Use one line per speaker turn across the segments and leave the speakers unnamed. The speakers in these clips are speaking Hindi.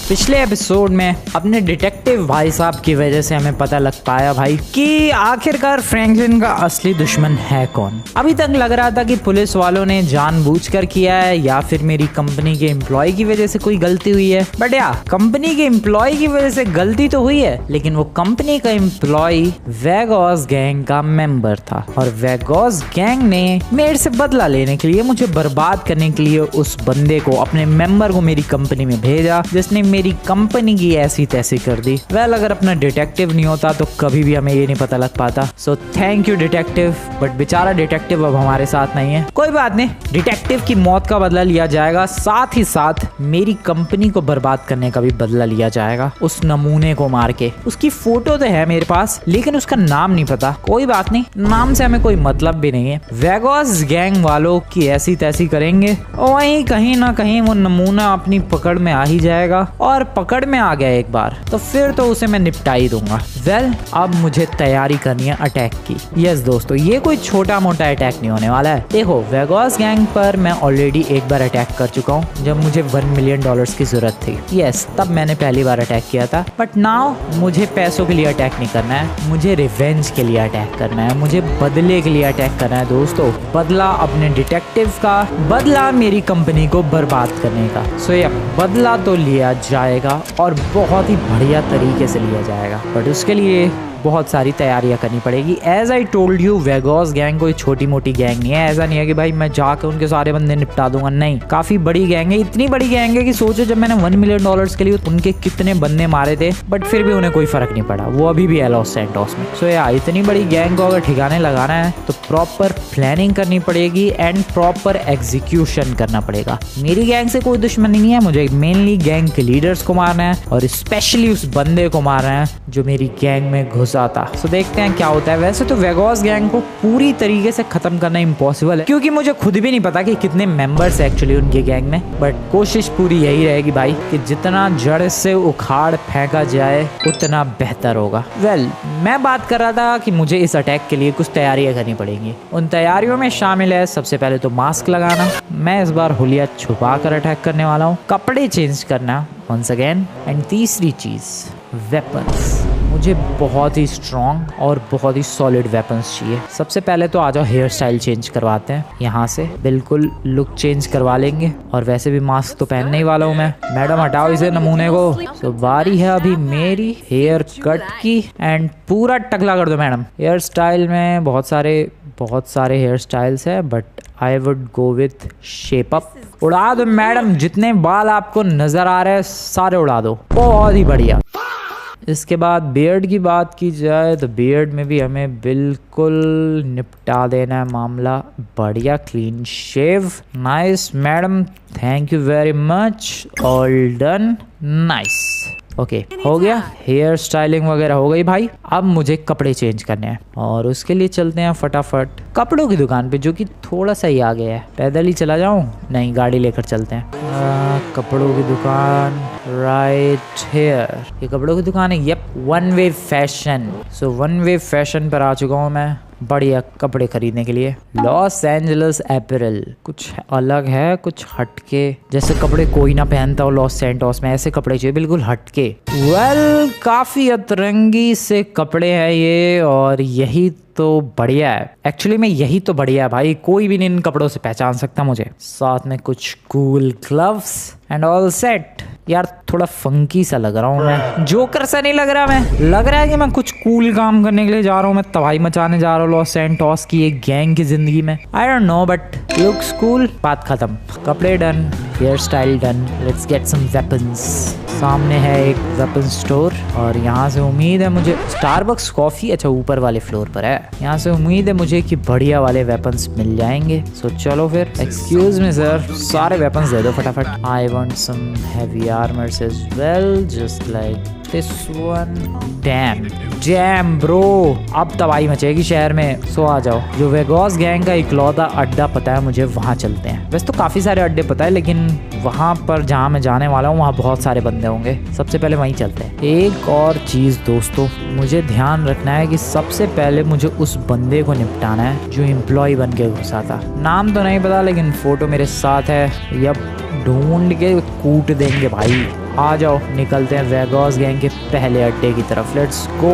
पिछले एपिसोड में अपने डिटेक्टिव भाई साहब की वजह से हमें पता लग पाया भाई कि आखिरकार फ्रैंकलिन का असली दुश्मन है कौन। अभी तक लग रहा था कि पुलिस वालों ने जानबूझकर किया है या फिर मेरी कंपनी के एम्प्लॉय की वजह से कोई गलती हुई है। बट या कंपनी के एम्प्लॉय की वजह से गलती तो हुई है, लेकिन वो कंपनी का एम्प्लॉय वेगॉस गैंग का मेंबर था और वेगॉस गैंग ने मेरे से बदला लेने के लिए, मुझे बर्बाद करने के लिए उस बंदे को, अपने मेंबर को मेरी कंपनी में भेजा जिसने मेरी कंपनी की ऐसी तैसी कर दी। वेल, अगर अपना डिटेक्टिव नहीं होता तो कभी भी हमें ये नहीं पता लग पाता। So thank you detective. But बेचारा डिटेक्टिव अब हमारे साथ नहीं है। कोई बात नहीं, डिटेक्टिव की मौत का बदला लिया जाएगा, साथ ही साथ मेरी कंपनी को बर्बाद करने का भी बदला लिया जाएगा। उस नमूने को मार के, उसकी फोटो तो है मेरे पास लेकिन उसका नाम नहीं पता। कोई बात नहीं, नाम से हमें कोई मतलब भी नहीं है। वेगॉस गैंग वालों की ऐसी तैसी करेंगे, वहीं कहीं ना कहीं वो नमूना अपनी पकड़ में आ ही जाएगा, और पकड़ में आ गया एक बार तो फिर तो उसे मैं निपटा ही दूंगा। वेल, अब मुझे तैयारी करनी है अटैक की। यस दोस्तों, ये कोई छोटा मोटा अटैक नहीं होने वाला है। देखो, वेगॉस गैंग पर मैं ऑलरेडी एक बार अटैक कर चुका हूँ जब मुझे $1 मिलियन की जरूरत थी। यस, तब मैंने पहली बार अटैक किया था। बट नाउ मुझे पैसों के लिए अटैक नहीं करना है, मुझे रिवेंज के लिए अटैक करना है, मुझे बदले के लिए अटैक करना है दोस्तों। बदला अपने डिटेक्टिव का, बदला मेरी कंपनी को बर्बाद करने का। सो ये बदला तो लिया जाएगा और बहुत ही बढ़िया तरीके से लिया जाएगा, बट उसके लिए बहुत सारी तैयारियां करनी पड़ेगी। As I told you, Vegas gang कोई छोटी मोटी गैंग नहीं है। ऐसा नहीं है कि भाई मैं जाकर उनके सारे बंदे निपटा दूंगा, नहीं, काफी बड़ी गैंग है। इतनी बड़ी गैंग है कि सोचो जब मैंने $1 मिलियन के लिए उनके कितने बंदे मारे थे, बट फिर भी उन्हें कोई फर्क नहीं पड़ा, वो अभी भी है लॉस सैंटोस में। सो या इतनी बड़ी गैंग को अगर ठिकाने लगाना है तो प्रॉपर प्लानिंग करनी पड़ेगी एंड प्रॉपर एग्जीक्यूशन करना पड़ेगा। मेरी गैंग से कोई दुश्मनी नहीं है, मुझे मेनली गैंग के लीडर्स को मारना है और स्पेशली उस बंदे को मारना है जो मेरी गैंग में आता। सो देखते हैं क्या होता है। वैसे तो वेगॉस गैंग को पूरी तरीके से खत्म करना इम्पॉसिबल है, क्योंकि मुझे खुद भी नहीं पता कि कितने मेंबर्स एक्चुअली उनके गैंग में। बट कोशिश पूरी यही रहेगी भाई कि जितना जड़ से उखाड़ फेंका जाए उतना बेहतर होगा। वेल, मैं बात कर रहा था कि मुझे इस अटैक के लिए कुछ तैयारियां करनी पड़ेंगी। उन तैयारियों में शामिल है सबसे पहले तो मास्क लगाना। मैं इस बार हुलिया छुपा कर अटैक करने वाला हूँ। कपड़े चेंज करना वंस अगेन। एंड तीसरी चीज, वेपन्स। मुझे बहुत ही स्ट्रॉन्ग और बहुत ही सॉलिड वेपन्स चाहिए। सबसे पहले तो आ जाओ, हेयर स्टाइल चेंज करवाते हैं। यहाँ से बिल्कुल लुक चेंज करवा लेंगे, और वैसे भी मास्क तो पहनने ही वाला हूँ मैं। मैडम हटाओ इसे नमूने को। तो बारी है अभी मेरी हेयर कट की, एंड पूरा टकला कर दो मैडम। हेयर स्टाइल में बहुत सारे हेयर स्टाइल्स है, but I would go with shape up. उड़ा दो मैडम, जितने बाल आपको नजर आ रहे हैं सारे उड़ा दो, बहुत ही बढ़िया। इसके बाद बियर्ड की बात की जाए तो बियर्ड में भी हमें बिल्कुल निपटा देना है मामला। बढ़िया clean shave. Nice madam, thank you very much, all done, nice. Okay, हो गया, हेयर स्टाइलिंग वगैरह हो गई भाई। अब मुझे कपड़े चेंज करने हैं और उसके लिए चलते हैं फटाफट कपड़ों की दुकान पे, जो कि थोड़ा सा ही आगे है। पैदल ही चला जाऊं? नहीं, गाड़ी लेकर चलते हैं। कपड़ों की दुकान राइट हेयर, ये कपड़ों की दुकान है। Yup, one way fashion. So one way fashion पर आ चुका हूँ मैं बढ़िया कपड़े खरीदने के लिए। लॉस एंजल्स अपैरल, कुछ अलग है, कुछ हटके, जैसे कपड़े कोई ना पहनता हो लॉस सैंटोस में, ऐसे कपड़े चाहिए बिल्कुल हटके। वेल, काफी अतरंगी से कपड़े हैं ये, और यही तो बढ़िया है। एक्चुअली में यही तो बढ़िया है भाई, कोई भी नहीं इन कपड़ों से पहचान सकता मुझे। साथ में कुछ cool gloves and all set. यार थोड़ा फंकी सा लग रहा हूँ मैं, जोकर सा नहीं लग रहा मैं। लग रहा है कि मैं कुछ कूल काम करने के लिए जा रहा हूँ, मैं तबाही मचाने जा रहा हूँ लॉस सैंटोस की एक गैंग की जिंदगी में। I don't know, but looks cool. बात खत्म, कपड़े done, hair style done, let's get some weapons. सामने है एक वेपन स्टोर, और यहाँ से उम्मीद है मुझे स्टारबक्स कॉफी, अच्छा ऊपर वाले फ्लोर पर है। यहाँ से उम्मीद है मुझे कि बढ़िया वाले वेपन्स मिल जाएंगे। सो चलो फिर। एक्सक्यूज मी सर, सारे वेपन्स दे दो फटाफट। I want some heavy armours as well, just like this one. Damn bro, अब तबाही मचेगी शहर में। सो आ जाओ, जो वेगॉस गैंग का इकलौता अड्डा पता है मुझे, वहाँ चलते हैं। वैसे तो काफी सारे अड्डे पता है, लेकिन वहाँ पर जहाँ मैं जाने वाला हूँ वहाँ बहुत सारे बंदे होंगे। सबसे पहले वहीं चलते हैं। एक और चीज दोस्तों, मुझे ध्यान रखना है कि सबसे पहले मुझे उस बंदे को निपटाना है जो एम्प्लॉय बन के घुसा था। नाम तो नहीं पता, लेकिन फोटो मेरे साथ है। यब ढूंढ के कूट देंगे भाई। आ जाओ निकलते हैं वेगास गैंग के पहले अड्डे की तरफ, लेट्स गो।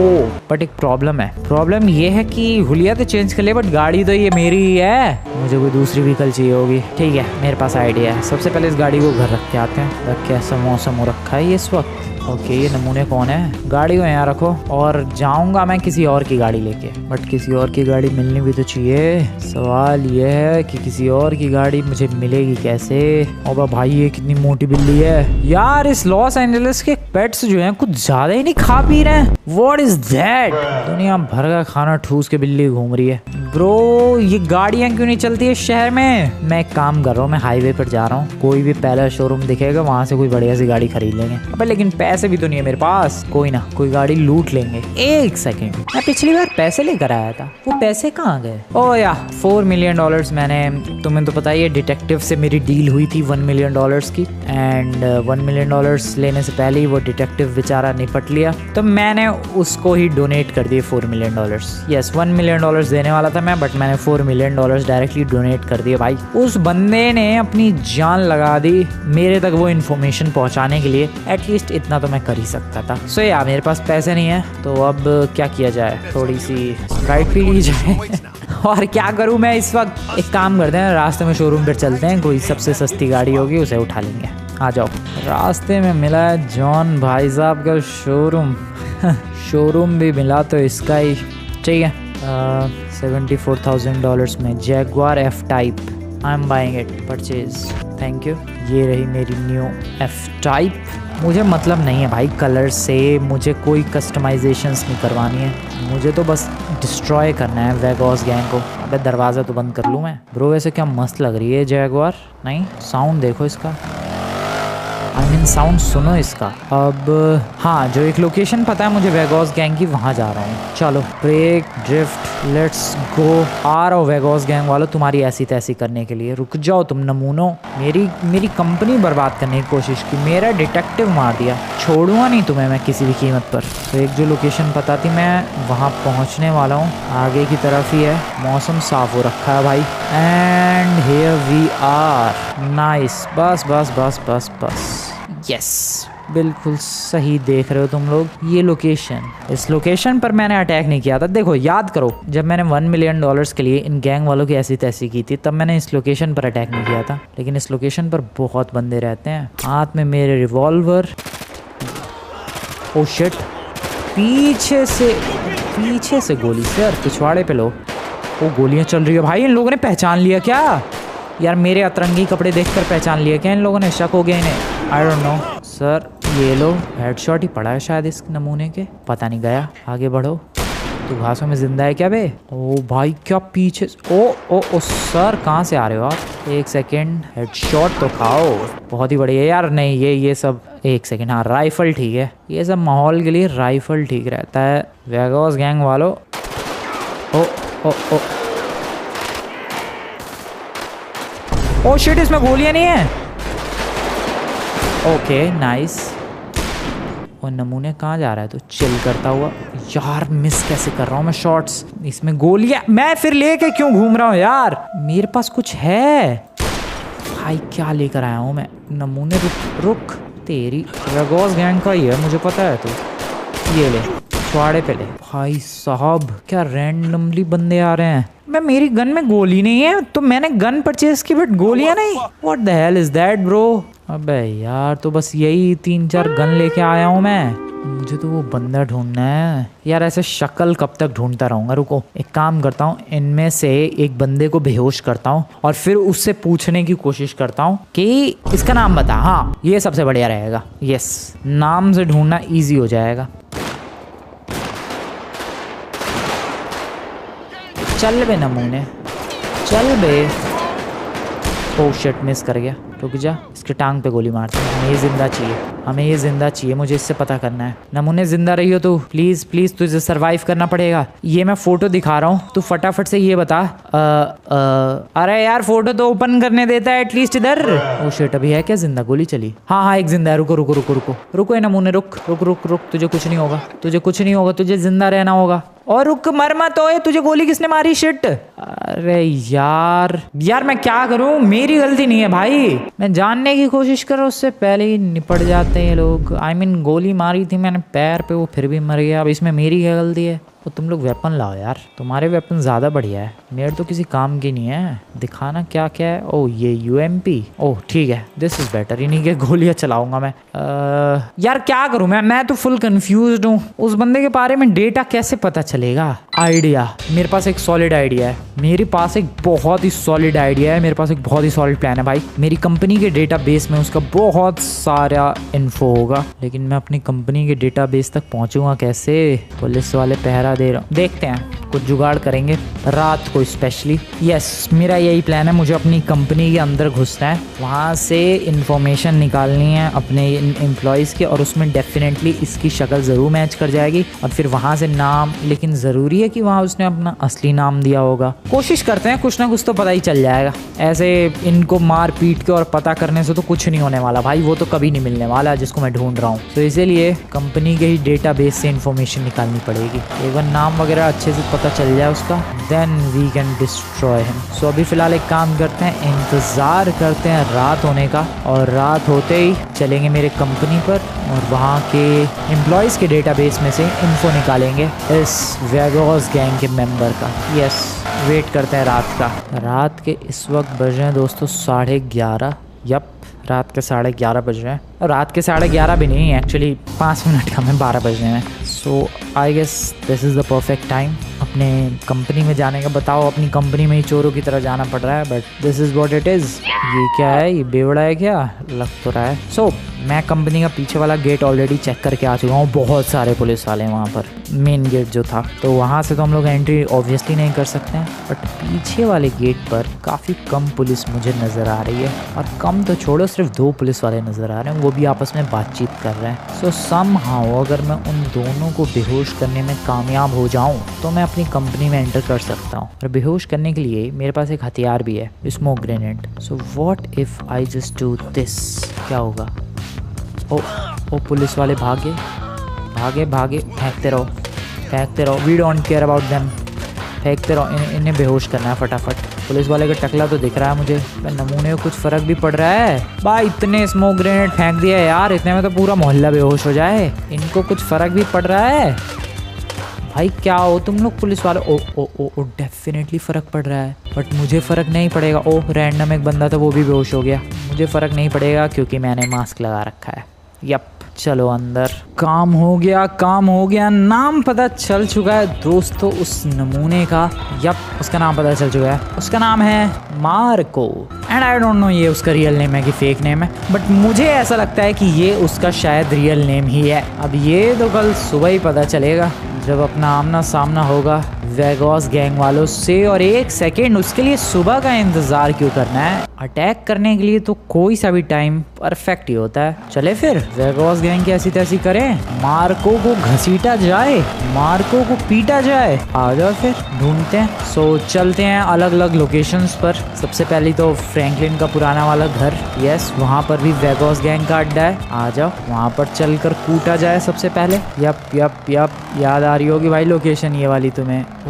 बट एक प्रॉब्लम है, प्रॉब्लम ये है कि हुलिया तो चेंज कर ले बट गाड़ी तो ये मेरी ही है, मुझे कोई दूसरी व्हीकल चाहिए होगी। ठीक है मेरे पास आइडिया है, सबसे पहले इस गाड़ी को घर रख के आते हैं। रख के ऐसा मौसम हो रखा है ये इस वक्त। ओके ये नमूने कौन है, गाड़ी को यहाँ रखो और जाऊंगा मैं किसी और की गाड़ी लेके। बट किसी और की गाड़ी मिलनी भी तो चाहिए, सवाल ये है कि किसी और की गाड़ी मुझे मिलेगी कैसे। और भाई ये कितनी मोटी बिल्ली है यार, इस लॉस एंजलिस के पेट्स जो हैं कुछ ज्यादा ही नहीं खा पी रहे हैं। व्हाट इज दैट, दुनिया भर का खाना ठूस के बिल्ली घूम रही है। ब्रो ये गाड़ियां क्यों नहीं चलती है शहर में। मैं एक काम कर रहा हूँ, मैं हाईवे पर जा रहा हूँ, कोई भी पहला शोरूम दिखेगा वहां से कोई बढ़िया सी गाड़ी खरीद लेंगे। अबे लेकिन पैसे भी तो नहीं है मेरे पास, कोई ना कोई गाड़ी लूट लेंगे। एक सेकंड, मैं पिछली बार पैसे लेकर आया था, वो पैसे कहाँ गए। ओ या $4 मिलियन मैंने, तुम्हें तो पता ही है डिटेक्टिव से मेरी डील हुई थी $1 मिलियन की, एंड $1 मिलियन लेने से पहले ही वो डिटेक्टिव बेचारा निपट लिया, तो मैंने उसको ही डोनेट कर दिए $4 मिलियन। यस $1 मिलियन देने वाला था मैं, बट मैंने $4 मिलियन डायरेक्टली डोनेट कर दिए। भाई उस बंदे ने अपनी जान लगा दी मेरे तक वो इन्फॉर्मेशन पहुंचाने के लिए, एटलीस्ट इतना तो मैं कर ही सकता था। सो यार मेरे पास पैसे नहीं है, तो अब क्या किया जाए, थोड़ी सी स्प्राइट पी ली जाए और क्या करूं मैं इस वक्त। एक काम करते हैं, रास्ते में शोरूम पर चलते हैं, कोई सबसे सस्ती गाड़ी होगी उसे उठा लेंगे। आ जाओ। रास्ते में मिला है जॉन भाई साहब का शोरूम शोरूम भी मिला तो इसका ही, ठीक है। $74,000 में Jaguar F type, I am buying it, purchase, thank you. ये रही मेरी न्यू F टाइप। मुझे मतलब नहीं है भाई कलर से, मुझे कोई कस्टमाइजेशंस नहीं करवानी है, मुझे तो बस डिस्ट्रॉय करना है वेगास गैंग को। अबे दरवाज़ा तो बंद कर लूँ मैं। ब्रो वैसे क्या मस्त लग रही है जैगवार, नहीं साउंड देखो इसका, आई मीन साउंड सुनो इसका। अब हाँ जो एक लोकेशन पता है मुझे वेगास गैंग की, वहाँ जा रहा हूँ। चलो ब्रेक ड्रिफ्ट लेट्स गो। आ रहा हूँ वेगास गैंग वालों तुम्हारी ऐसी तैसी करने के लिए, रुक जाओ तुम नमूनों। मेरी कंपनी बर्बाद करने की कोशिश की, मेरा डिटेक्टिव मार दिया, छोड़ूंगा नहीं तुम्हें मैं किसी भी कीमत पर। तो एक जो लोकेशन पता थी मैं वहाँ पहुँचने वाला हूँ, आगे की तरफ ही है, मौसम साफ हो रखा है भाई, and here we are. Nice, बस बस बस बस बस, यस बिल्कुल सही देख रहे हो तुम लोग। ये लोकेशन, इस लोकेशन पर मैंने अटैक नहीं किया था। देखो याद करो जब मैंने $1 मिलियन के लिए इन गैंग वालों की ऐसी तैसी की थी, तब मैंने इस लोकेशन पर अटैक नहीं किया था, लेकिन इस लोकेशन पर बहुत बंदे रहते हैं। हाथ में मेरे रिवॉल्वर, ओ शिट, पीछे से गोली, सर पिछवाड़े पे लो। वो गोलियां चल रही है भाई, इन लोगों ने पहचान लिया क्या यार, मेरे अतरंगी कपड़े देखकर पहचान लिया क्या इन लोगों ने, शक हो गया इन्हें, आई डोंट नो। सर ये लो, हेडशॉट ही पड़ा है शायद इस नमूने के, पता नहीं गया। आगे बढ़ो। तू घासों में जिंदा है क्या बे? ओ भाई क्या पीछे, ओ सर कहाँ से आ रहे हो आप? एक सेकेंड, हेडशॉट तो खाओ, बहुत ही बढ़िया यार। नहीं ये सब, एक सेकेंड, हाँ राइफल ठीक है, ये सब माहौल के लिए राइफल ठीक रहता है। वेगास गैंग वालों, ओ शिट, इसमें गोलियां नहीं है। Okay nice. और नमूने कहाँ जा रहा है? तो चिल करता हुआ। यार मिस कैसे कर रहा हूँ मैं शॉट्स, इसमें गोलियां, मैं फिर लेके क्यों घूम रहा हूँ यार, मेरे पास कुछ है भाई, क्या लेकर आया हूँ मैं। नमूने रुक तेरी वेगास गैंग का ही है मुझे पता है, तो ये ले, छुआड़े पे ले। भाई साहब क्या रैंडमली बंदे आ रहे हैं। मैं, मेरी गन में गोली नहीं है, तो मैंने गन परचेज की बट गोलियां नहीं। What the hell is that bro? अबे यार तो बस यही 3-4 गन लेके आया हूँ मैं, मुझे तो वो बंदा ढूंढना है यार। ऐसे शक्ल कब तक ढूंढता रहूंगा? रुको एक काम करता हूँ, इनमें से एक बंदे को बेहोश करता हूँ और फिर उससे पूछने की कोशिश करता हूँ कि इसका नाम बता। हाँ ये सबसे बढ़िया रहेगा, यस, नाम से ढूंढना ईजी हो जाएगा। चल बे नमूने, चल बे। ओह शिट, मिस कर गया, रुक जा, इसके टांग पे गोली मारते हैं। हमें ये जिंदा चाहिए, हमें ये जिंदा चाहिए, मुझे इससे पता करना है। नमूने जिंदा रही हो तो प्लीज प्लीज, तुझे सरवाइव करना पड़ेगा। ये मैं फोटो दिखा रहा हूँ, तू फटाफट से ये बता। अरे यार फोटो तो ओपन करने देता है एटलीस्ट इधर। ओ शिट, अभी है क्या जिंदा? गोली चली। हाँ एक जिंदा है, रुको रुको रुको रुको रुको, ये नमूने रुक रुक रुक रुक, तुझे कुछ नहीं होगा, तुझे कुछ नहीं होगा, तुझे जिंदा रहना होगा। और रुक, मर मत, ओए तुझे गोली किसने मारी? शिट, अरे यार मैं क्या करूं, मेरी गलती नहीं है भाई, मैं जानने की कोशिश कर रहा, उससे पहले ही निपट जाते हैं ये लोग। I mean, गोली मारी थी मैंने पैर पे, वो फिर भी मर गया। अब इसमें मेरी क्या गलती है? तो तुम लोग वेपन लाओ यार, तुम्हारे वेपन ज़्यादा बढ़िया है, मेरे तो किसी काम की नहीं है। दिखाना क्या क्या है। ओह ये UMP, ओह ठीक है, दिस इज़ बेटर। इन्हीं के गोलियाँ चलाऊंगा मैं। यार क्या करूँ मैं तो फुल कंफ्यूज्ड हूँ। उस बंदे के बारे में डेटा कैसे पता चलेगा? आइडिया, मेरे पास एक सॉलिड आइडिया है। मेरे पास एक बहुत ही सॉलिड आइडिया है, मेरे पास एक बहुत ही सॉलिड प्लान है भाई। मेरी कंपनी के डेटाबेस में उसका बहुत सारा इन्फो होगा, लेकिन मैं अपनी कंपनी के डेटाबेस तक पहुंचूंगा कैसे? पुलिस वाले पहरा दे रहा हूं, देखते हैं कुछ जुगाड़ करेंगे रात को स्पेशली। यस, मेरा यही प्लान है। मुझे अपनी कंपनी के अंदर घुसना है, वहाँ से इंफॉर्मेशन निकालनी है अपने एम्प्लॉयज़ के, और उसमें डेफिनेटली इसकी शक्ल ज़रूर मैच कर जाएगी। और फिर वहाँ से नाम, लेकिन ज़रूरी है कि वहाँ उसने अपना असली नाम दिया होगा। कोशिश करते हैं, कुछ ना कुछ तो पता ही चल जाएगा। ऐसे इनको मार पीट के और पता करने से तो कुछ नहीं होने वाला भाई, वो तो कभी नहीं मिलने वाला जिसको मैं ढूंढ रहा हूँ। तो इसीलिए कंपनी के ही डेटाबेस से इंफॉर्मेशन निकालनी पड़ेगी। एक बार नाम वगैरह अच्छे से पता चल जाए उसका, then we can destroy him. So अभी फ़िलहाल एक काम करते हैं, इंतज़ार करते हैं रात होने का, और रात होते ही चलेंगे मेरे कंपनी पर और वहाँ के एम्प्लॉयज़ के डेटाबेस में से इन्फो निकालेंगे इस वेगोस गैंग के मेंबर का। यस, वेट करते हैं रात का। रात के इस वक्त बज रहे हैं दोस्तों 11:30। यप, रात के 11:30 बज रहे हैं। और रात के 11:30 भी नहीं, एक्चुअली 5 मिनट कम है, 12 बज रहे हैं। So I guess this is the perfect time अपने कंपनी में जाने का। बताओ, अपनी कंपनी में ही चोरों की तरह जाना पड़ रहा है, but this is what it is. ये क्या है? ये बेवड़ा है क्या? लग तो रहा है। सो मैं कंपनी का पीछे वाला गेट ऑलरेडी चेक करके आ चुका हूँ। बहुत सारे पुलिस वाले हैं वहाँ पर, मेन गेट जो था, तो वहाँ से तो हम लोग एंट्री ऑब्वियसली नहीं कर सकते हैं। बट पीछे वाले गेट पर काफ़ी कम पुलिस मुझे नज़र आ रही है, और कम तो छोड़ो, सिर्फ 2 पुलिस वाले नज़र आ रहे हैं, वो भी आपस में बातचीत कर रहे हैं। सो समहाउ अगर मैं उन दोनों को बेहोश करने में कामयाब हो जाऊँ तो मैं अपनी कंपनी में एंटर कर सकता हूँ। और बेहोश करने के लिए मेरे पास एक हथियार भी है, smoke grenade. So what if I just do this? क्या होगा? ओ पुलिस वाले भागे भागे भागे, फेंकते रहो, we don't care about them. फेंकते रहो, इन्हें बेहोश करना है फटाफट। पुलिस वाले का टकला तो दिख रहा है मुझे, नमूने को कुछ फ़र्क भी पड़ रहा है भाई। इतने स्मोक ग्रेनेड फेंक दिया यार, इतने में तो पूरा मोहल्ला बेहोश हो जाए। इनको कुछ फ़र्क भी पड़ रहा है भाई। क्या हो तुम लोग पुलिस वाले? ओ डेफिनेटली फ़र्क पड़ रहा है, बट मुझे फ़र्क नहीं पड़ेगा। रैंडम एक बंदा था, वो भी बेहोश हो गया। मुझे फ़र्क नहीं पड़ेगा क्योंकि मैंने मास्क लगा रखा है। यप, चलो अंदर। काम हो गया। नाम पता चल चुका है दोस्तों उस नमूने का। यप, उसका नाम पता चल चुका है। उसका नाम है Marco, and I don't no ये उसका रियल नेम है कि फेक नेम है, बट मुझे ऐसा लगता है कि ये उसका शायद रियल नेम ही है। अब ये तो कल सुबह ही पता चलेगा जब अपना आमना सामना होगा वेगोस गैंग वालों से। और एक सेकेंड, उसके लिए सुबह का इंतज़ार क्यों करना है? अटैक करने के लिए तो कोई सा भी टाइम परफेक्ट ही होता है। चले फिर वेगोस गैंग की ऐसी तैसी करें, मार्को को घसीटा जाए, मार्को को पीटा जाए। आ जाओ फिर, ढूंढते हैं। सो चलते हैं अलग अलग लोकेशंस पर। सबसे पहले तो फ्रैंकलिन का पुराना वाला घर, यस, वहाँ पर भी वेगोस गैंग का अड्डा है। आ जाओ, वहाँ पर चल कर कूटा जाए सबसे पहले। यप, याद आ रही होगी भाई लोकेशन ये वाली तुम्हें। ओ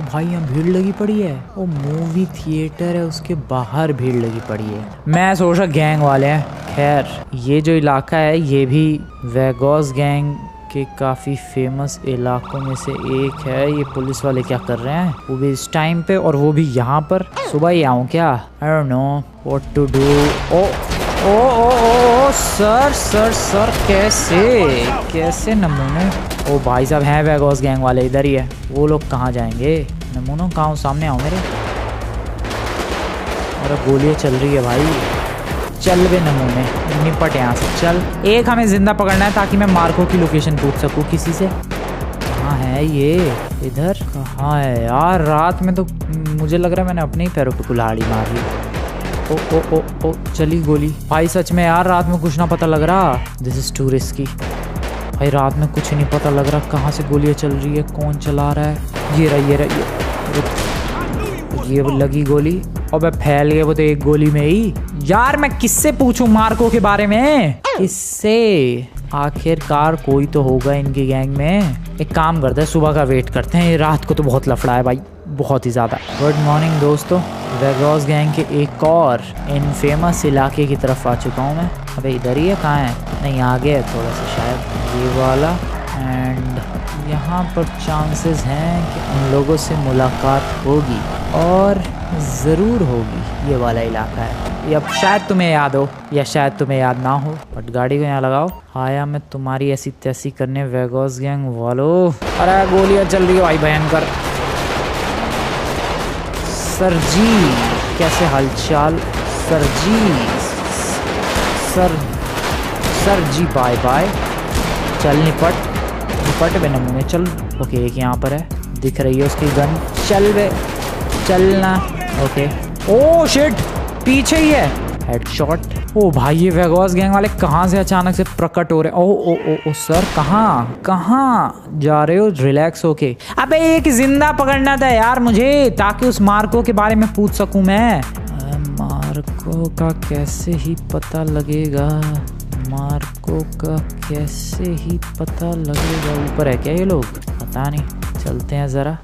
भाई, यहाँ भीड़ लगी पड़ी है। ओ मूवी थिएटर है, उसके बाहर भीड़ लगी पड़ी है। मैं सोच रहा गैंग वाले हैं। खैर, ये जो इलाका है ये भी वेगोस गैंग के काफ़ी फेमस इलाकों में से एक है। ये पुलिस वाले क्या कर रहे हैं, वो भी इस टाइम पे, और वो भी यहाँ पर? सुबह ही आऊँ क्या? I don't know what to do. ओ सर, कैसे नमूने? ओ भाई साहब हैं वेगोस गैंग वाले, इधर ही है। वो लोग कहाँ जाएंगे? नमूनों कहाँ? सामने आओ मेरे। और गोलियाँ चल रही है भाई। चल बे नमूने, निपट यहाँ से, चल। एक हमें जिंदा पकड़ना है ताकि मैं मार्को की लोकेशन पूछ सकूँ किसी से। कहाँ है ये? इधर कहाँ है यार? रात में तो मुझे लग रहा है मैंने अपने ही पैरों पे कुल्हाड़ी मार ली। ओ चली गोली भाई। सच में यार, रात में कुछ ना पता लग रहा। दिस इज़ टू रिस्की भाई। रात में कुछ नहीं पता लग रहा कहाँ से गोलियाँ चल रही है, कौन चला रहा है। ये लगी गोली, और मैं फैल गया वो तो एक गोली में ही। यार मैं किससे पूछूं मार्को के बारे में? किससे? आखिरकार कोई तो होगा इनकी गैंग में। एक काम करते हैं, सुबह का वेट करते हैं। रात को तो बहुत लफड़ा है भाई, बहुत ही ज़्यादा। गुड मॉर्निंग दोस्तों, वेगॉस गैंग के एक और इनफेमस इलाके की तरफ आ चुका हूँ मैं। अबे इधर ही है, कहाँ है? नहीं आगे है थोड़ा सा शायद, ये वाला। एंड यहाँ पर चांसेस हैं कि उन लोगों से मुलाकात होगी, और ज़रूर होगी। ये वाला इलाका है। ये अब शायद तुम्हें याद हो या शायद तुम्हें याद ना हो, बट गाड़ी को यहाँ लगाओ। आया मैं तुम्हारी ऐसी तैसी करने वेगॉस गैंग वालों। अरे गोलियाँ चल रही है भाई भयंकर। सर जी कैसे हालचाल? सर जी, सर जी बाय बाय। चल निपट बे नमूने, चल। ओके एक यहाँ पर है, दिख रही है उसकी गन। चल बे चलना। ओके ओ शिट, पीछे ही है। हेडशॉट। ओ भाई ये वेगॉस गैंग वाले कहाँ से अचानक से प्रकट हो रहे? ओ ओ ओ ओ सर, कहाँ जा रहे हो? रिलैक्स होके। अबे एक जिंदा पकड़ना था यार मुझे, ताकि उस मार्को के बारे में पूछ सकूं मैं। मार्को का कैसे ही पता लगेगा? मार्को का कैसे ही पता लगेगा? ऊपर है क्या ये लोग? पता नहीं, चलते हैं ज़रा।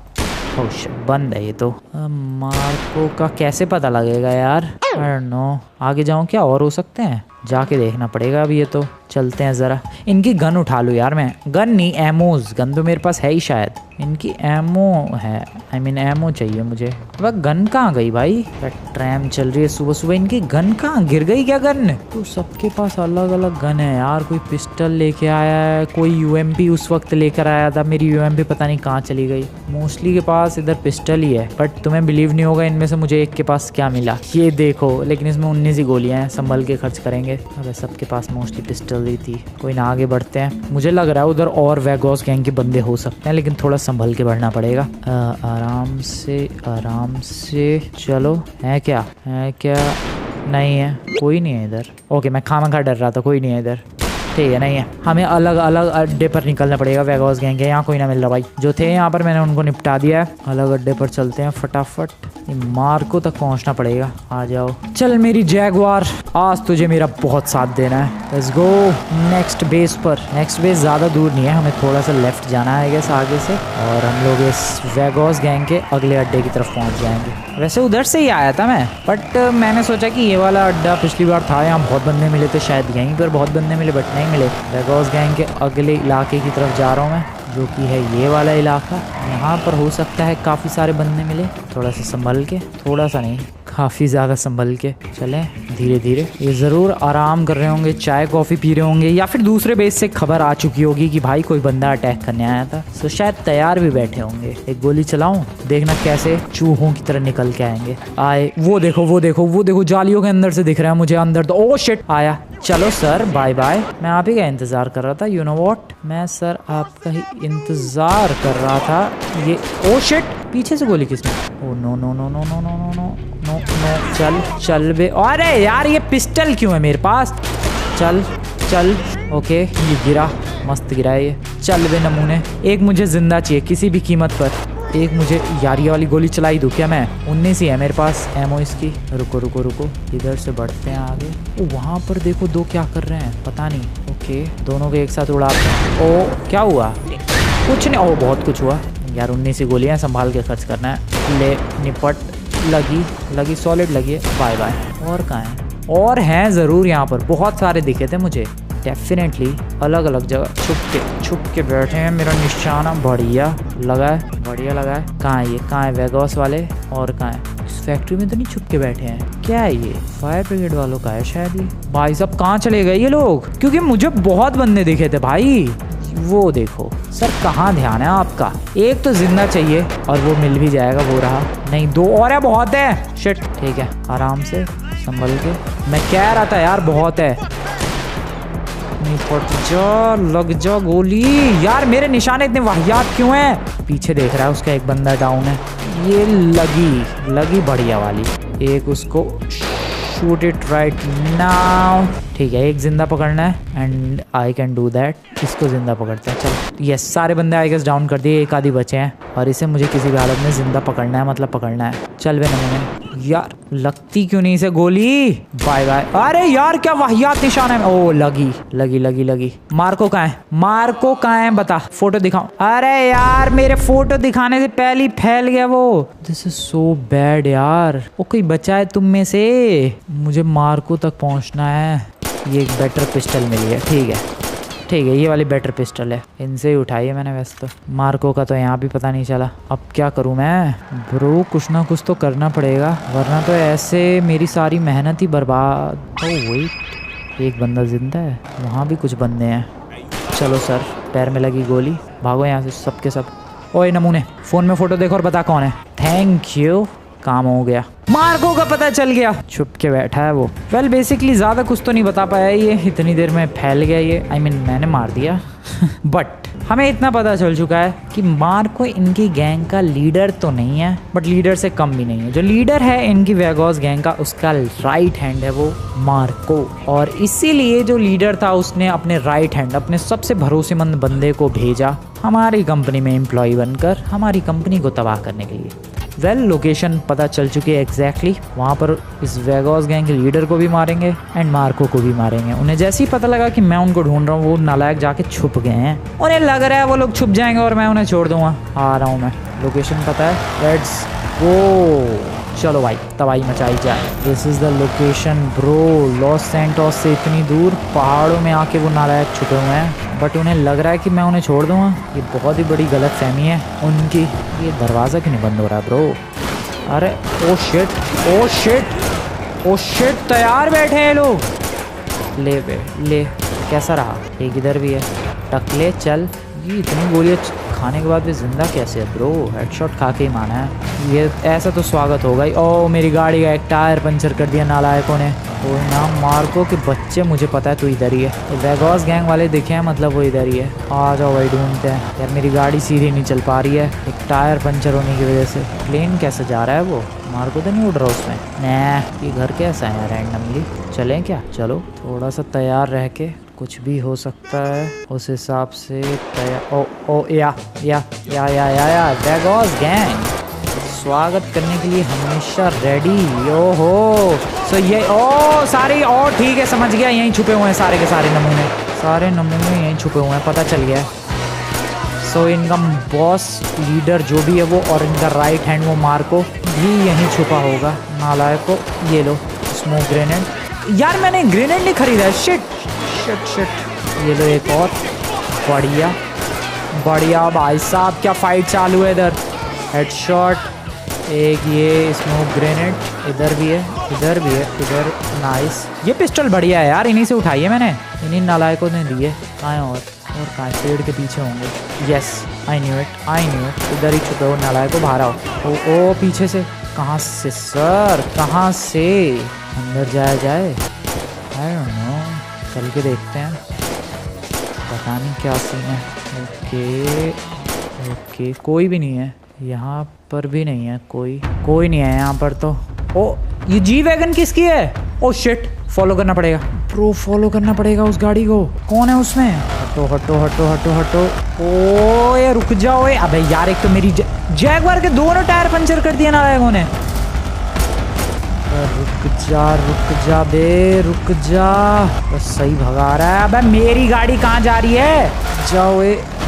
ओह शिट, बंद है ये तो। मार्को का कैसे पता लगेगा यार? आई डोंट नो। आगे जाऊँ क्या? और हो सकते हैं, जाके देखना पड़ेगा अभी ये तो। चलते हैं ज़रा। इनकी गन उठा लूँ यार मैं। गन नहीं, एमोज। गन तो मेरे पास है ही शायद। इनकी एमो है, आई मीन एमो चाहिए मुझे। वह गन कहाँ गई भाई? ट्रैम चल रही है सुबह सुबह, इनकी गन कहाँ? गिर गई क्या गन? तो सबके पास अलग अलग गन है यार। कोई पिस्टल लेके आया है, कोई यूएमपी उस वक्त लेकर आया था। मेरी यूएमपी पता नहीं कहाँ चली गई। मोस्टली के पास इधर पिस्टल ही है, बट तुम्हें बिलीव नहीं होगा इनमें से मुझे एक के पास क्या मिला। ये देखो, लेकिन इसमें 19 ही गोलियां हैं, संभल के खर्च करेंगे। अबे सबके पास मोस्टली पिस्टल ही थी। कोई ना, आगे बढ़ते हैं। मुझे लग रहा है उधर और वेगॉस गैंग के बंदे हो सकते हैं, लेकिन थोड़ा संभल के बढ़ना पड़ेगा। आराम से चलो। है क्या? नहीं है, कोई नहीं है इधर। ओके मैं खामखा डर रहा था, कोई नहीं है इधर। ठीक है, नहीं है। हमें अलग अलग अड्डे पर निकलना पड़ेगा वेगॉस गैंग के। यहाँ कोई ना मिल रहा भाई। जो थे यहाँ पर मैंने उनको निपटा दिया है। अलग अड्डे पर चलते हैं फटाफट। मार्को तक पहुँचना पड़ेगा। आ जाओ। चल मेरी जैगवार, आज तुझे मेरा बहुत साथ देना है। लेट्स गो नेक्स्ट बेस पर। नेक्स्ट बेस ज़्यादा दूर नहीं है, हमें थोड़ा सा लेफ्ट जाना है गैस आगे से, और हम लोग इस वेगॉस गैंग के अगले अड्डे की तरफ पहुँच जाएंगे। वैसे उधर से ही आया था मैं, बट मैंने सोचा कि ये वाला अड्डा पिछली बार था, यहाँ बहुत बंदे मिले थे, शायद यहीं पर बहुत बंदे मिले, बट नहीं मिले। वेगॉस गैंग के अगले इलाके की तरफ जा रहा हूँ मैं, जो कि है ये वाला इलाका। यहाँ पर हो सकता है काफ़ी सारे बंदे मिले। थोड़ा सा संभल के, थोड़ा सा नहीं काफ़ी ज़्यादा संभल के चलें धीरे धीरे। ये ज़रूर आराम कर रहे होंगे, चाय कॉफ़ी पी रहे होंगे, या फिर दूसरे बेस से खबर आ चुकी होगी कि भाई कोई बंदा अटैक करने आया था, तो शायद तैयार भी बैठे होंगे। एक गोली चलाऊं, देखना कैसे चूहों की तरह निकल के आएंगे। आए, वो देखो जालियों के अंदर से दिख रहा है मुझे अंदर तो। ओह शिट, आया। चलो सर बाय बाय। मैं आप ही का इंतज़ार कर रहा था। यू नो व्हाट, मैं सर आपका ही इंतज़ार कर रहा था। ये ओह शिट, पीछे से गोली किसने? Oh no no no no no no no no no no. चल बे। अरे यार ये पिस्टल क्यों है मेरे पास? चल। ओके ये गिरा, मस्त गिरा है ये। चल बे नमूने। एक मुझे जिंदा चाहिए किसी भी कीमत पर। एक मुझे यारी वाली गोली चलाई दूँ क्या मैं? 19 ही है मेरे पास एमओ इसकी। रुको, इधर से बढ़ते हैं आगे। वहाँ पर देखो दो क्या कर रहे हैं पता नहीं। ओके दोनों को एक साथ उड़ाते हैं। ओ क्या हुआ? कुछ नहीं। ओ बहुत कुछ हुआ यार। 19 ही गोलियाँ, संभाल के खर्च करना है। ले निपट। लगी सॉलिड लगी है। Bye bye. और कहाँ है? और हैं ज़रूर यहाँ पर, बहुत सारे दिखे थे मुझे डेफिनेटली। अलग अलग जगह छुप के बैठे हैं। मेरा निशाना बढ़िया लगा है। कहाँ है वेगॉस वाले? और कहाँ है? इस फैक्ट्री में तो नहीं छुप के बैठे हैं। क्या है ये? फायर ब्रिगेड वालों का है शायद ये। भाई साहब कहाँ चले गए ये लोग? क्योंकि मुझे बहुत बंदे दिखे थे भाई। वो देखो सर, कहाँ ध्यान है आपका? एक तो जिंदा चाहिए और वो मिल भी जाएगा। वो रहा। नहीं, दो और है, बहुत है। शिट, ठीक है आराम से संभल के। मैं कह रहा था यार बहुत है। निपट जा, लग जा गोली। यार मेरे निशाने इतने वाहियात क्यों हैं? पीछे देख रहा है, उसका एक बंदा डाउन है। ये लगी बढ़िया वाली। एक उसको शूट इट राइट नाउ। ठीक है, एक जिंदा पकड़ना है and I can do that. इसको जिंदा पकड़ते हैं। चल यस, सारे बंदे आई गेस डाउन कर दिए, एक आधी बचे हैं और इसे मुझे किसी भी हालत में जिंदा पकड़ना है, मतलब पकड़ना है। चल बे नमूने, यार लगती क्यों नहीं इसे गोली। Bye bye. अरे यार क्या वाहियात निशान है। ओ लगी लगी लगी लगी। मार्को कहाँ है, मार्को कहाँ है बता, फोटो दिखाओ। अरे यार मेरे फोटो दिखाने से पहले ही फैल गया वो। दिस इज सो बैड यार। वो कोई बचा है तुम में से, मुझे मार्को तक पहुंचना है। ये एक बेटर पिस्टल मिली है। ठीक है ठीक है, ये वाली बेटर पिस्टल है, इनसे ही उठाई है मैंने। वैसे तो मार्को का तो यहाँ भी पता नहीं चला। अब क्या करूँ मैं ब्रो, कुछ ना कुछ तो करना पड़ेगा वरना तो ऐसे मेरी सारी मेहनत ही बर्बाद। ओ वही, एक बंदा जिंदा है, वहाँ भी कुछ बंदे हैं। चलो सर, पैर में लगी गोली, भागो यहाँ से सब के सब। ओए नमूने, फ़ोन में फ़ोटो देखो और बता कौन है। थैंक यू, काम हो गया। मार्को का पता चल गया, छुप के बैठा है वो। वेल बेसिकली ज़्यादा कुछ तो नहीं बता पाया ये, इतनी देर में फैल गया ये। आई मीन मैंने मार दिया बट हमें इतना पता चल चुका है कि मार्को इनकी गैंग का लीडर तो नहीं है, बट लीडर से कम भी नहीं है। जो लीडर है इनकी वेगोस गैंग का, उसका राइट हैंड है वो मार्को। और इसीलिए जो लीडर था उसने अपने राइट हैंड, अपने सबसे भरोसेमंद बंदे को भेजा हमारी कंपनी में एम्प्लॉय बनकर, हमारी कंपनी को तबाह करने के लिए। वेल लोकेशन पता चल चुकी है एग्जैक्टली। वहाँ पर इस वेगोस गैंग के लीडर को भी मारेंगे एंड मार्को को भी मारेंगे। उन्हें जैसे ही पता लगा कि मैं उनको ढूंढ रहा हूँ, वो नालायक जाके छुप गए हैं। उन्हें लग रहा है वो लोग छुप जाएंगे और मैं उन्हें छोड़ दूंगा। आ रहा हूँ मैं, लोकेशन पता है, लेट्स गो। चलो भाई तबाही मचाई जाए। This is the location bro. Los Santos से इतनी दूर पहाड़ों में आके वो नालायक छुपे हुए हैं, बट उन्हें लग रहा है कि मैं उन्हें छोड़ दूंगा। ये बहुत ही बड़ी गलत फहमी है उनकी। ये दरवाज़ा क्यों नहीं बंद हो रहा है ब्रो। अरे oh shit oh shit oh shit, तैयार बैठे हैं लोग। ले बे ले, कैसा रहा। एक इधर भी है, टकले चल। ये इतनी गोलियाँ खाने के बाद भी जिंदा कैसे है ब्रो, हेडशॉट खा के ही माना है। ये ऐसा तो स्वागत होगा ही। ओ मेरी गाड़ी का एक टायर पंचर कर दिया नालायकों ने। वो नाम मार्को के बच्चे, मुझे पता है तू इधर ही है। तो वेगोस गैंग वाले दिखे हैं, मतलब वो इधर ही है। आ जाओ भाई, ढूंढते हैं। यार मेरी गाड़ी सीधी नहीं चल पा रही है, एक टायर पंचर होने की वजह से। प्लेन कैसे जा रहा है वो, मार्को तो नहीं उड़ रहा उसमें। नहीं, ये घर कैसा है रैंडमली। चलें क्या, चलो थोड़ा सा तैयार रह के, कुछ भी हो सकता है उस हिसाब से तैयार। ओ ओ या वेगोस गैंग स्वागत करने के लिए हमेशा रेडी। ओहो सो ये ओ सारे, और ठीक है समझ गया, यहीं छुपे हुए हैं सारे के सारे नमूने। सारे नमूने यहीं छुपे हुए हैं, पता चल गया है। सो इनका बॉस लीडर जो भी है वो, और इनका राइट हैंड वो मार्को भी यहीं छुपा होगा। नालायक को ये लो स्मोक ग्रेनेड। यार मैंने ग्रेनेड नहीं खरीदा है। Shit shit shit. ये लो एक और। बढ़िया बढ़िया भाई साहब, क्या फाइट चालू है इधर। हेडशॉट, एक ये स्मोक ग्रेनेड, इधर भी है इधर भी है इधर। नाइस, ये पिस्टल बढ़िया है यार, इन्हीं से उठाई है मैंने, इन्हीं नालायकों ने दी है। कहाँ है और कहाँ, पेड़ के पीछे होंगे। Yes I knew it. इधर ही छुपे हो नालायकों, बाहर आओ। ओ पीछे से। कहाँ से सर, कहाँ से अंदर जाया जाए। आई डोंट नो, चल के देखते हैं, पता नहीं क्या सीन है। ओके कोई भी नहीं है यहाँ पर, भी नहीं है कोई नहीं है यहाँ पर तो। ओ ये जी वैगन किसकी है। ओ शिट, फॉलो करना पड़ेगा ब्रो, फॉलो करना पड़ेगा उस गाड़ी को। कौन है उसमें। हटो हटो हटो हटो हटो। ओ ये रुक जाओ। अबे यार, एक तो मेरी जैगवार के दोनों टायर पंचर कर दिए नालायकों ने। रुक जा बे, रुक जा। बस सही भगा रहा है। अबे मेरी गाड़ी कहाँ जा रही है। जाओ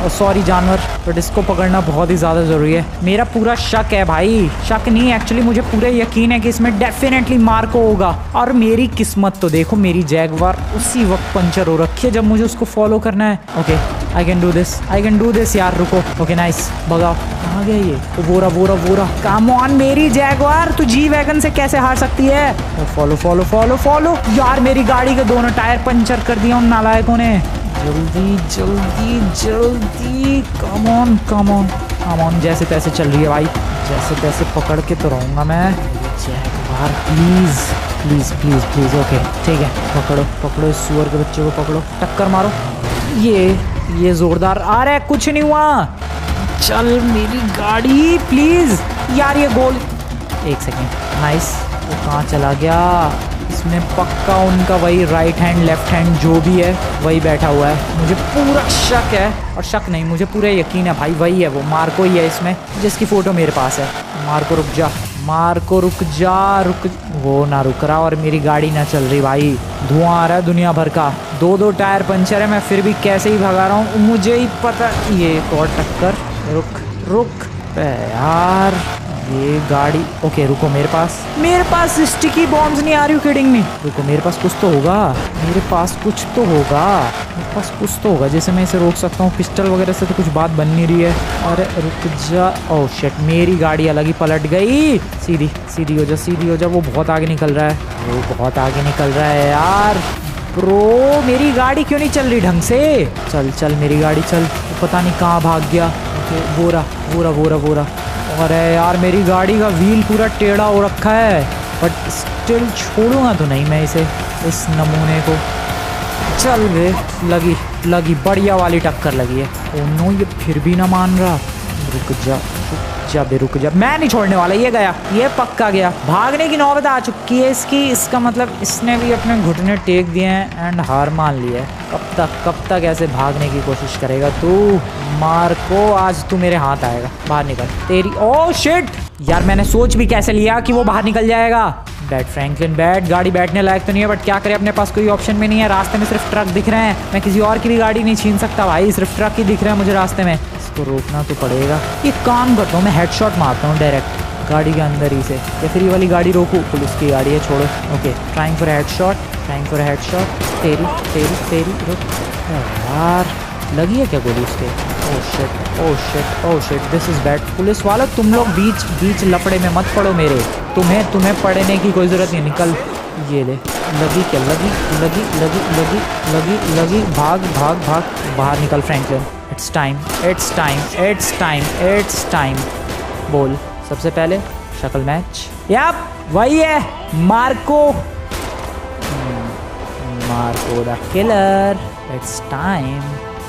सॉरी जानवर, बट इसको पकड़ना बहुत ही ज़्यादा ज़रूरी है। मेरा पूरा शक है भाई, शक नहीं एक्चुअली मुझे पूरा यकीन है कि इसमें डेफिनेटली मार्को होगा। और मेरी किस्मत तो देखो, मेरी जैगवार उसी वक्त पंचर हो रखी है जब मुझे उसको फॉलो करना है। Okay I can do this यार, रुको। ओके नाइस, भगाओ। कहाँ गया ये। वोरा कम ऑन मेरी जैगवार, तू जी वैगन से कैसे हार सकती है। फॉलो यार, मेरी गाड़ी के दोनों टायर पंचर कर दिया उन नालायकों ने। जल्दी कम ऑन। जैसे तैसे चल रही है भाई, जैसे तैसे पकड़ के तो रहूँगा मैं। Jaguar please. ओके ठीक है, पकड़ो इस सुअर के बच्चे को, पकड़ो, टक्कर मारो। ये जोरदार आ रहा है, कुछ नहीं हुआ। चल मेरी गाड़ी प्लीज यार, ये गोल। एक सेकेंड, नाइस। वो कहाँ चला गया। इस इसमें पक्का उनका वही राइट हैंड लेफ्ट हैंड जो भी है वही बैठा हुआ है। मुझे पूरा शक है, और शक नहीं मुझे पूरा यकीन है भाई वही है, वो मार्को ही है इसमें, जिसकी फ़ोटो मेरे पास है। मार्को रुक जा, मार्को रुक जा, रुक। वो ना रुक रहा और मेरी गाड़ी ना चल रही भाई। धुआं आ रहा है दुनिया भर का, दो टायर पंचर है, मैं फिर भी कैसे ही भगा रहा हूँ मुझे ही पता। ये एक और टक्कर, रुक रुक यार ये गाड़ी। ओके रुको, मेरे पास स्टिकी बॉम्ब्स नहीं, आ रही हूँ किडिंग नहीं। रुको मेरे पास कुछ तो होगा, मेरे पास कुछ तो होगा जिससे मैं इसे रोक सकता हूँ। पिस्टल वगैरह से तो कुछ बात बन नहीं रही है। अरे रुक जा, ओह शिट मेरी गाड़ी अलग ही पलट गई। सीधी हो जा, वो बहुत आगे निकल रहा है, यार। ब्रो मेरी गाड़ी क्यों नहीं चल रही ढंग से? चल मेरी गाड़ी चल, पता नहीं कहाँ भाग गया। बोरा। अरे यार मेरी गाड़ी का व्हील पूरा टेढ़ा हो रखा है, बट स्टिल छोड़ूंगा तो नहीं मैं इसे, इस नमूने को। चल वे, लगी बढ़िया वाली टक्कर लगी है। ओ नो, ये फिर भी ना मान रहा। रुक जा, मैं नहीं छोड़ने वाला। ये पक्का गया। भागने की नौबत आ चुकी है इसकी। इसका मतलब इसने भी अपने घुटने टेक दिए हैं एंड हार मान ली है। कब तक ऐसे भागने की कोशिश करेगा तू? मार्को आज तू मेरे हाथ आएगा। बाहर निकल तेरी। ओह शिट यार, मैंने सोच भी कैसे लिया कि वो बाहर निकल जाएगा। बैठ फ्रैंकलिन बैठ, गाड़ी बैठने लायक तो नहीं है, बट क्या करें, अपने पास कोई ऑप्शन भी नहीं है। रास्ते में सिर्फ ट्रक दिख रहे हैं, मैं किसी और की भी गाड़ी नहीं छीन सकता भाई, सिर्फ ट्रक ही दिख रहा है मुझे रास्ते में। इसको रोकना तो पड़ेगा। एक काम करता हूँ, मैं हेडशॉट मारता हूँ डायरेक्ट गाड़ी के अंदर ही से, या फिर ये वाली गाड़ी रोकूँ? पुलिस की गाड़ी है, छोड़ो। Okay, trying for headshot. तेरी रुक यार, लगी है क्या गोली उसके? Oh shit, this is bad. Police वालों तुम लोग बीच लफड़े में मत पड़ो मेरे, तुम्हें पढ़ने की कोई जरूरत नहीं। निकल, ये ले। लगी क्या? लगी। भाग, बाहर निकल फ्रैंकलिन। It's time. बोल सबसे पहले, शक्ल मैच। याप वही है, Marco the killer. It's time.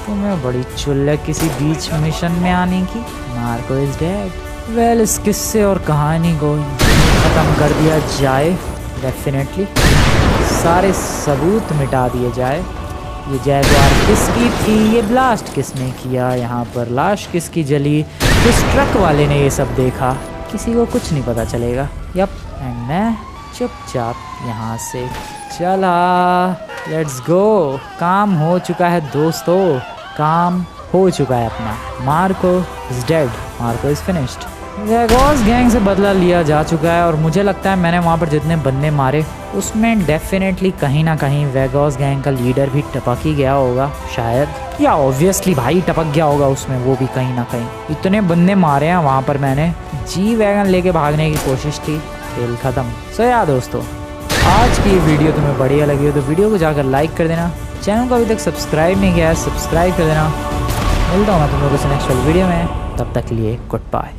तुम्हें बड़ी चुल है किसी बीच मिशन में आने की। Marco is dead. वेल, इस किस्से और कहानी को ख़त्म कर दिया जाए। डेफिनेटली सारे सबूत मिटा दिए जाए। ये जैगवार किसकी थी? ये ब्लास्ट किसने किया? यहाँ पर लाश किसकी जली? किस ट्रक वाले ने ये सब देखा? किसी को कुछ नहीं पता चलेगा। यप, एंड मैं चुपचाप यहाँ से चला। Let's go. काम हो चुका है दोस्तों, काम हो चुका है अपना। Marco is dead, Marco is finished. Vegas gang से बदला लिया जा चुका है, और मुझे लगता है मैंने वहाँ पर जितने बंदे मारे उसमें डेफिनेटली कहीं ना कहीं वेगोस गैंग का लीडर भी टपक ही गया होगा शायद, या ऑब्वियसली भाई टपक गया होगा उसमें वो भी कहीं ना कहीं। इतने बंदे मारे हैं वहाँ पर मैंने। जी वैगन लेके भागने की कोशिश थी, खेल खत्म। सो यार दोस्तों, आज की वीडियो तुम्हें बढ़िया लगी हो तो वीडियो को जाकर लाइक कर देना। चैनल को अभी तक सब्सक्राइब नहीं किया है, सब्सक्राइब कर देना। मिलता हूँ मैं तुम लोगों से नेक्स्ट वाली वीडियो में, तब तक के लिए गुड बाय।